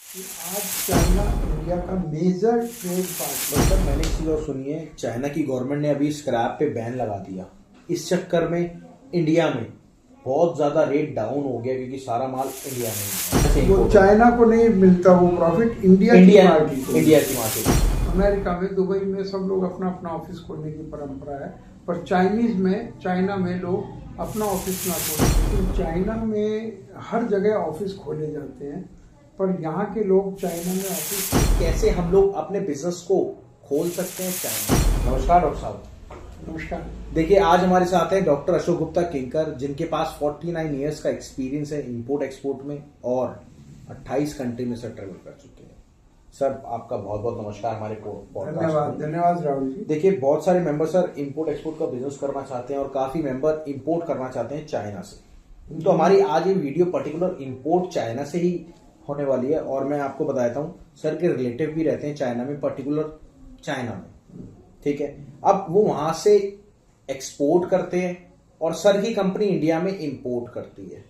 कि आज China India का मेजर ट्रेड पार्टनर। मतलब मैंने एक चीज़ और सुनी है, चाइना की गवर्नमेंट ने अभी स्क्रैप पे बैन लगा दिया। इस चक्कर में इंडिया में बहुत ज़्यादा रेट डाउन हो गया क्योंकि सारा माल इंडिया में वो चाइना को नहीं मिलता, वो प्रॉफिट इंडिया की मार्केट। अमेरिका में, दुबई में सब लोग अपना अपना ऑफिस खोलने की परंपरा है, पर चाइना में लोग अपना ऑफिस ना खोलते। तो चाइना में हर जगह ऑफिस खोले जाते हैं, पर यहाँ के लोग चाइना में ऑफिस कैसे हम लोग अपने बिजनेस को खोल सकते हैं चाइना। नमस्कार डॉक्टर साहब। नमस्कार। देखिए, आज हमारे साथ है डॉक्टर अशोक गुप्ता किंकर, जिनके पास 49 इयर्स का एक्सपीरियंस है इंपोर्ट एक्सपोर्ट में और 28 कंट्री में सर ट्रेवल कर चुके हैं। सर, आपका बहुत बहुत नमस्कार हमारे पॉडकास्ट। धन्यवाद राहुल जी। देखिए, बहुत सारे मेंबर सर इंपोर्ट एक्सपोर्ट का बिजनेस करना चाहते हैं और काफी मेंबर इंपोर्ट करना चाहते हैं चाइना से। तो हमारी आज ये वीडियो पर्टिकुलर इंपोर्ट चाइना से ही होने वाली है और मैं आपको बताता हूँ सर के रिलेटिव भी रहते हैं चाइना में, पर्टिकुलर चाइना में, ठीक है। अब वो वहां से एक्सपोर्ट करते हैं और सर की कंपनी इंडिया में इंपोर्ट करती है।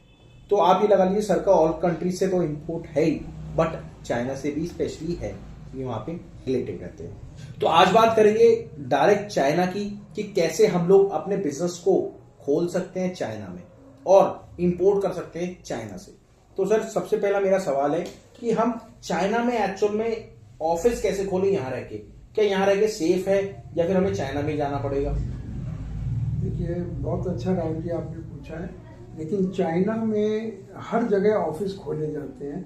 तो आप ये लगा लीजिए सर का ऑल कंट्री से तो इंपोर्ट है ही, बट चाइना से भी स्पेशली है, ये वहां पे रिलेटिव रहते हैं। तो आज बात करेंगे डायरेक्ट चाइना की कि कैसे हम लोग अपने बिजनेस को खोल सकते हैं चाइना में और इंपोर्ट कर सकते हैं चाइना से। तो सर, सबसे पहला मेरा सवाल है कि हम चाइना में एक्चुअल में ऑफिस कैसे खोलें यहाँ रह के? क्या यहाँ रह के सेफ है या फिर हमें चाइना में जाना पड़ेगा? देखिए, बहुत अच्छा राहुल जी आपने पूछा है, लेकिन चाइना में हर जगह ऑफिस खोले जाते हैं,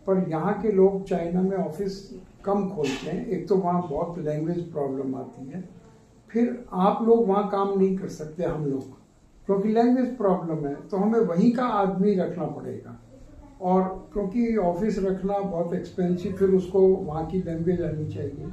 पर यहाँ के लोग चाइना में ऑफिस कम खोलते हैं। एक तो वहाँ बहुत लैंग्वेज प्रॉब्लम आती है, फिर आप लोग वहाँ काम नहीं कर सकते, हम लोग, क्योंकि लैंग्वेज प्रॉब्लम है, तो हमें वहीं का आदमी रखना पड़ेगा। और क्योंकि ऑफिस रखना बहुत एक्सपेंसिव, फिर उसको वहाँ की लैंग्वेज आनी चाहिए,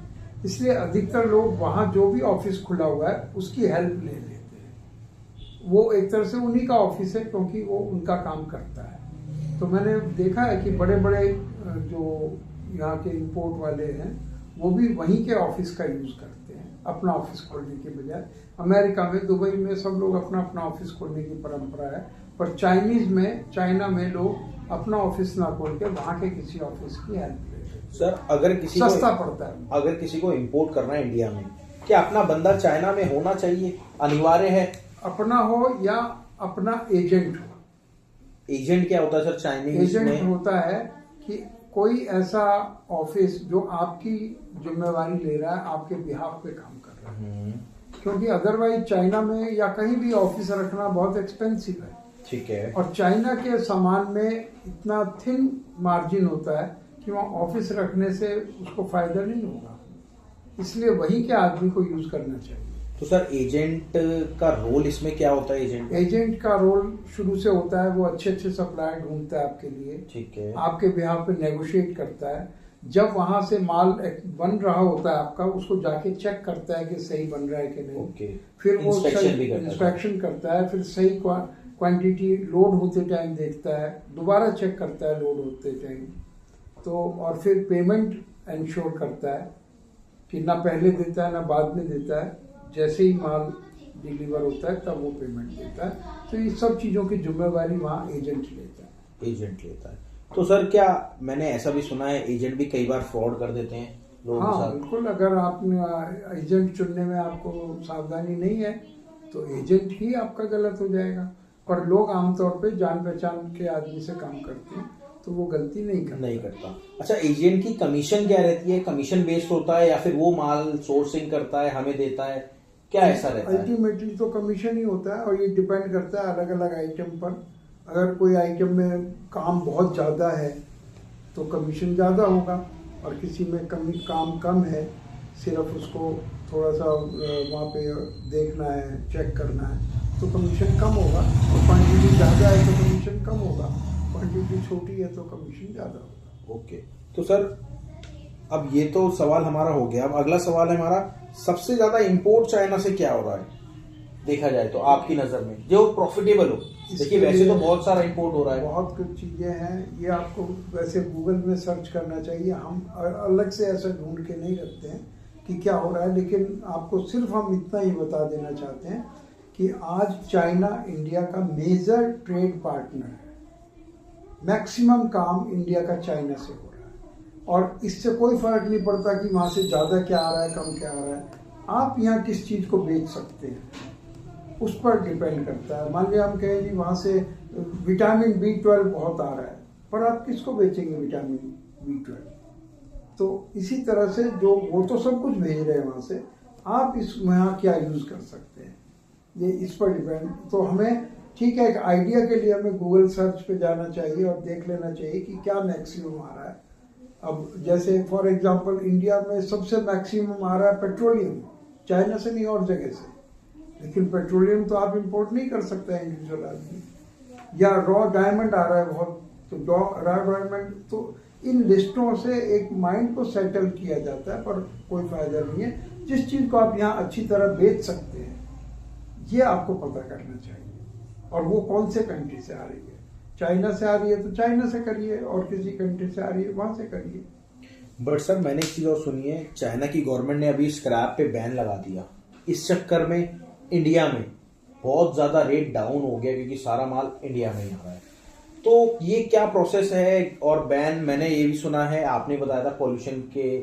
इसलिए अधिकतर लोग वहाँ जो भी ऑफिस खुला हुआ है उसकी हेल्प ले लेते हैं। वो एक तरह से उन्हीं का ऑफिस है, क्योंकि वो उनका काम करता है। तो मैंने देखा है कि बड़े बड़े जो यहाँ के इंपोर्ट वाले हैं वो भी वहीं के ऑफिस का यूज करते हैं अपना ऑफिस खोलने के बजाय। अमेरिका में, दुबई में सब लोग अपना अपना ऑफिस खोलने की परंपरा है, पर चाइना में लोग अपना ऑफिस ना खोल के वहाँ के किसी ऑफिस की हेल्प लेते हैं। सर, अगर किसी सस्ता पड़ता है। अगर किसी को इंपोर्ट करना है इंडिया में, क्या अपना बंदा चाइना में होना चाहिए, अनिवार्य है? अपना हो या अपना एजेंट हो। एजेंट क्या होता है सर चाइनीज एजेंट में? होता है कि कोई ऐसा ऑफिस जो आपकी जिम्मेवारी ले रहा है, आपके बिहाफ पे काम कर रहा है। क्योंकि अदरवाइज चाइना में या कहीं भी ऑफिस रखना बहुत एक्सपेंसिव है, ठीक है। और चाइना के सामान में इतना थिन मार्जिन होता है कि वहाँ ऑफिस रखने से उसको फायदा नहीं होगा, इसलिए वहीं के आदमी को यूज करना चाहिए। तो सर, एजेंट का रोल इसमें क्या होता है? एजेंट का रोल शुरू से होता है, वो अच्छे अच्छे सप्लायर ढूंढता है आपके लिए, ठीक है, आपके बिहाफ पे नेगोशिएट करता है। जब वहां से माल बन रहा होता है आपका, उसको जाके चेक करता है कि सही बन रहा है कि नहीं। ओके। फिर वो इंस्पेक्शन करता है, फिर सही क्वांटिटी लोड होते टाइम देखता है, दोबारा चेक करता है लोड होते टाइम, तो और फिर पेमेंट इंश्योर करता है कि ना पहले देता है ना बाद में देता है, जैसे ही माल डिलीवर होता है तब वो पेमेंट देता है। तो ये सब चीजों की जिम्मेवारी वहाँ एजेंट लेता है। तो सर, क्या मैंने ऐसा भी सुना है एजेंट भी कई बार फ्रॉड कर देते हैं लोगों के साथ? बिल्कुल। अगर आपने एजेंट चुनने में आपको सावधानी नहीं है तो एजेंट ही आपका गलत हो जाएगा। पर लोग आमतौर पे जान पहचान के आदमी से काम करते हैं, तो वो गलती नहीं करता। अच्छा, एजेंट की कमीशन क्या रहती है? कमीशन बेस्ड होता है या फिर वो माल सोर्सिंग करता है, हमें देता है, क्या ऐसा रहता है? अल्टीमेटली तो कमीशन ही होता है, और ये डिपेंड करता है अलग अलग आइटम पर। अगर कोई आइटम में काम बहुत ज़्यादा है तो कमीशन ज़्यादा होगा, और किसी में काम कम है, सिर्फ उसको थोड़ा सा वहाँ पे देखना है, चेक करना है, तो कमीशन कम होगा। क्वांटिटी ज़्यादा है तो कमीशन कम होगा, क्वांटिटी छोटी है तो कमीशन ज़्यादा होगा। ओके। तो सर, अब ये तो सवाल हमारा हो गया। अब अगला सवाल है हमारा, सबसे ज्यादा इंपोर्ट चाइना से क्या हो रहा है देखा जाए तो आपकी नजर में, जो प्रॉफिटेबल हो? देखिए, वैसे तो बहुत सारा इंपोर्ट हो रहा है, बहुत कुछ चीजें हैं, ये आपको वैसे गूगल में सर्च करना चाहिए। हम अलग से ऐसा ढूंढ के नहीं रखते हैं कि क्या हो रहा है, लेकिन आपको सिर्फ हम इतना ही बता देना चाहते हैं कि आज चाइना इंडिया का मेजर ट्रेड पार्टनर है। मैक्सिमम काम इंडिया का चाइना से हो रहा है। और इससे कोई फर्क नहीं पड़ता कि वहाँ से ज़्यादा क्या आ रहा है कम क्या आ रहा है। आप यहाँ किस चीज़ को बेच सकते हैं उस पर डिपेंड करता है। मान लिया हम कहें जी वहाँ से विटामिन B12 बहुत आ रहा है, पर आप किसको बेचेंगे विटामिन B12? तो इसी तरह से जो वो तो सब कुछ भेज रहे हैं वहाँ से, आप इस यहाँ क्या यूज़ कर सकते हैं, ये इस पर डिपेंड। तो हमें ठीक है, एक आइडिया के लिए हमें गूगल सर्च पे जाना चाहिए और देख लेना चाहिए कि क्या मैक्सिमम आ रहा है। अब जैसे फॉर एग्जांपल इंडिया में सबसे मैक्सिमम आ रहा है पेट्रोलियम, चाइना से नहीं और जगह से, लेकिन पेट्रोलियम तो आप इंपोर्ट नहीं कर सकते हैं इंडिविजुअल आदमी। या रॉ डायमंड आ रहा है बहुत, तो रॉ डायमंड, तो इन लिस्टों से एक माइंड को सेटल किया जाता है, पर कोई फायदा नहीं है। जिस चीज़ को आप यहाँ अच्छी तरह बेच सकते हैं ये आपको पता करना चाहिए, और वो कौन से कंट्री से आ रही है। चाइना से आ रही है तो चाइना से करिए, और किसी कंट्री से आ रही है वहां से करिए। बट सर मैंने एक चीज और सुनी है, चाइना की गवर्नमेंट ने अभी स्क्रैप पे बैन लगा दिया। इस चक्कर में इंडिया में बहुत ज्यादा रेट डाउन हो गया क्योंकि सारा माल इंडिया में ही आ रहा है। तो ये क्या प्रोसेस है? और बैन मैंने ये भी सुना है, आपने बताया था पॉल्यूशन के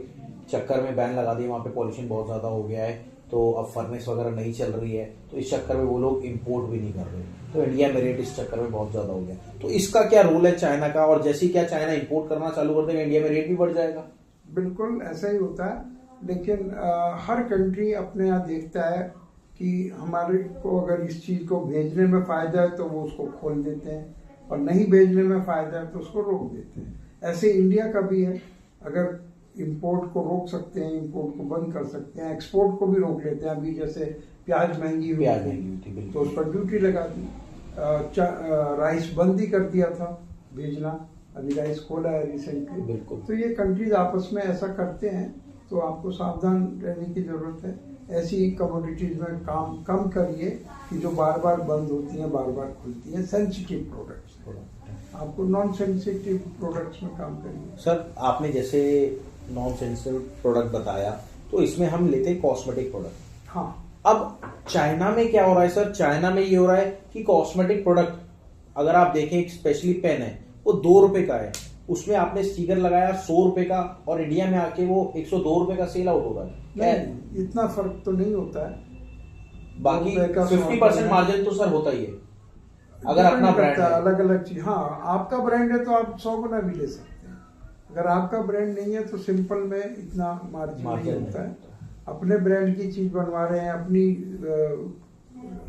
चक्कर में बैन लगा दिया, वहां पे पॉल्यूशन बहुत ज्यादा हो गया है, तो अब फर्नेस वगैरह नहीं चल रही है, तो इस चक्कर में वो लोग इंपोर्ट भी नहीं कर रहे, तो इंडिया में रेट इस चक्कर में बहुत ज्यादा हो गया। तो इसका क्या रोल है चाइना का? और जैसे ही क्या चाइना इंपोर्ट करना चालू कर देगा इंडिया में रेट भी बढ़ जाएगा? बिल्कुल ऐसा ही होता है, लेकिन हर कंट्री अपने यहाँ देखता है कि हमारे को अगर इस चीज़ को भेजने में फ़ायदा है तो वो उसको खोल देते हैं, और नहीं भेजने में फ़ायदा है तो उसको रोक देते हैं। ऐसे इंडिया का भी है, अगर इंपोर्ट को रोक सकते हैं, इंपोर्ट को बंद कर सकते हैं, एक्सपोर्ट को भी रोक लेते हैं। अभी जैसे प्याज महंगी हुई थी तो उस पर ड्यूटी लगा दी, राइस बंद ही कर दिया था भेजना, अभी राइस खोला है रिसेंटली। बिल्कुल। तो ये कंट्रीज आपस में ऐसा करते हैं, तो आपको सावधान रहने की जरूरत है। ऐसी कमोडिटीज में काम कम करिए कि जो बार बार बंद होती हैं बार बार खुलती हैं। सेंसिटिव प्रोडक्ट्स, आपको नॉन सेंसिटिव प्रोडक्ट्स में काम करिए। सर आपने जैसे नॉन सेंसिटिव प्रोडक्ट बताया, तो इसमें हम लेते हैं कॉस्मेटिक प्रोडक्ट। हाँ, अब चाइना में क्या हो रहा है सर? चाइना में ये हो रहा है कि कॉस्मेटिक प्रोडक्ट अगर आप देखें, एक स्पेशली पेन है वो 2 रुपए का है, उसमें आपने स्टिकर लगाया 100 रुपए का, और इंडिया में आके वो 102 रुपए का सेल आउट हो रहा है। नहीं, इतना फर्क तो नहीं होता है। बाकी 50% मार्जिन तो सर होता ही है अगर अपना ब्रांड है। अलग अलग चीज, हाँ आपका ब्रांड है तो आप 100 गुना भी ले सकते हैं। अगर आपका ब्रांड नहीं है तो सिंपल में इतना मार्जिन नहीं होता है। अपने ब्रांड की चीज बनवा रहे हैं, अपनी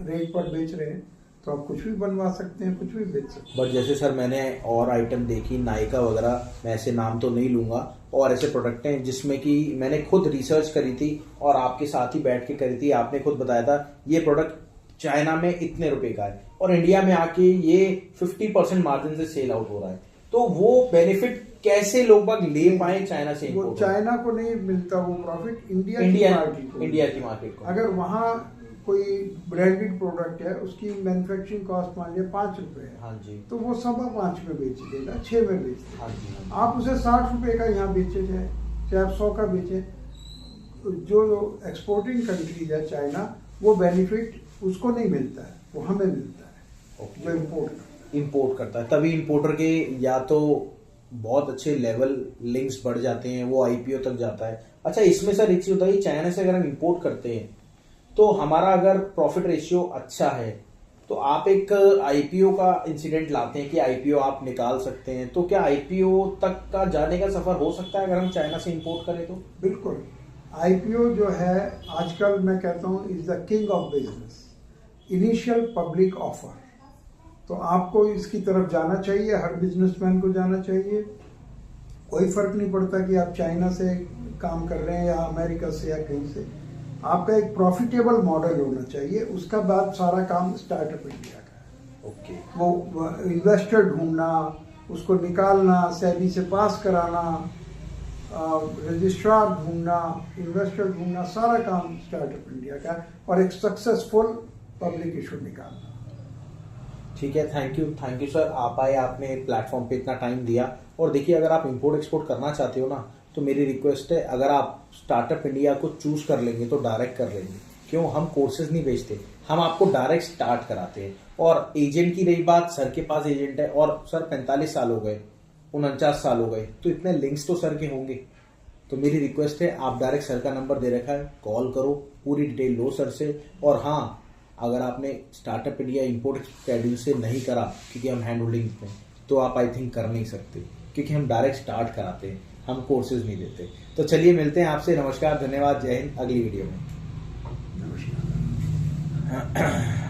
रेट पर बेच रहे हैं, तो आप कुछ भी बनवा सकते हैं, कुछ भी बेच सकते हैं। बट जैसे सर मैंने और आइटम देखी, नायका वगैरह, मैं ऐसे नाम तो नहीं लूंगा, और ऐसे प्रोडक्ट हैं जिसमें कि मैंने खुद रिसर्च करी थी और आपके साथ ही बैठ के करी थी। आपने खुद बताया था ये प्रोडक्ट चाइना में इतने रुपए का है और इंडिया में आके ये 50% मार्जिन से सेल आउट हो रहा है। तो वो बेनिफिट कैसे लोग बाग ले पाए चाइना से? वो चाइना को नहीं मिलता वो प्रॉफिट, इंडिया की मार्केट को। अगर वहाँ कोई ब्रांडेड प्रोडक्ट है, उसकी मैन्युफैक्चरिंग कॉस्ट मान लिया 5 रुपए है, हाँ जी, तो वो 5.25 में बेच देगा, 6 में बेच देगा। हाँ जी, हाँ जी। आप उसे 60 रुपए का यहाँ बेचे चाहे आप 100 का बेचे, जो एक्सपोर्टिंग कंट्रीज है चाइना, वो बेनिफिट उसको नहीं मिलता है, वो हमें मिलता है। वो इम्पोर्ट करता है, तभी इम्पोर्टर के या तो बहुत अच्छे लेवल लिंक्स बढ़ जाते हैं, वो आईपीओ तक जाता है। अच्छा, इसमें सर एक चीज होता है, चाइना से अगर हम इम्पोर्ट करते हैं तो हमारा अगर प्रॉफिट रेशियो अच्छा है तो आप एक आईपीओ का इंसिडेंट लाते हैं कि आईपीओ आप निकाल सकते हैं, तो क्या आईपीओ तक का जाने का सफर हो सकता है अगर हम चाइना से इंपोर्ट करें तो? बिल्कुल। आईपीओ जो है आजकल मैं कहता हूँ is the king of business, initial public offer. तो आपको इसकी तरफ जाना चाहिए, हर बिजनेसमैन को जाना चाहिए। कोई फर्क नहीं पड़ता कि आप चाइना से काम कर रहे हैं या अमेरिका से या कहीं से, आपका एक प्रॉफिटेबल मॉडल होना चाहिए। उसका बाद सारा काम स्टार्टअप इंडिया का है। ओके। वो इन्वेस्टर ढूंढना, उसको निकालना, सेबी से पास कराना, रजिस्ट्रार ढूंढना, इन्वेस्टर ढूंढना, सारा काम स्टार्टअप इंडिया का है, और एक सक्सेसफुल पब्लिक इशू निकालना। ठीक है, थैंक यू सर, आप आए, आपने प्लेटफॉर्म पे इतना टाइम दिया। और देखिए, अगर आप इंपोर्ट एक्सपोर्ट करना चाहते हो ना, तो मेरी रिक्वेस्ट है, अगर आप स्टार्टअप इंडिया को चूज कर लेंगे तो डायरेक्ट कर लेंगे। क्यों? हम कोर्सेज नहीं बेचते, हम आपको डायरेक्ट स्टार्ट कराते हैं। और एजेंट की रही बात, सर के पास एजेंट है, और सर 45 साल हो गए 49 साल हो गए, तो इतने लिंक्स तो सर के होंगे। तो मेरी रिक्वेस्ट है, आप डायरेक्ट सर का नंबर दे रखा है, कॉल करो, पूरी डिटेल लो सर से। और हाँ, अगर आपने स्टार्टअप इंडिया इंपोर्ट एक्सपोर्ट से नहीं करा क्योंकि हम हैंड होल्डिंग पे, तो आप आई थिंक कर नहीं सकते, क्योंकि हम डायरेक्ट स्टार्ट कराते हैं, हम कोर्सेज नहीं देते। तो चलिए मिलते हैं आपसे, नमस्कार, धन्यवाद, जय हिंद, अगली वीडियो में। नमस्कार।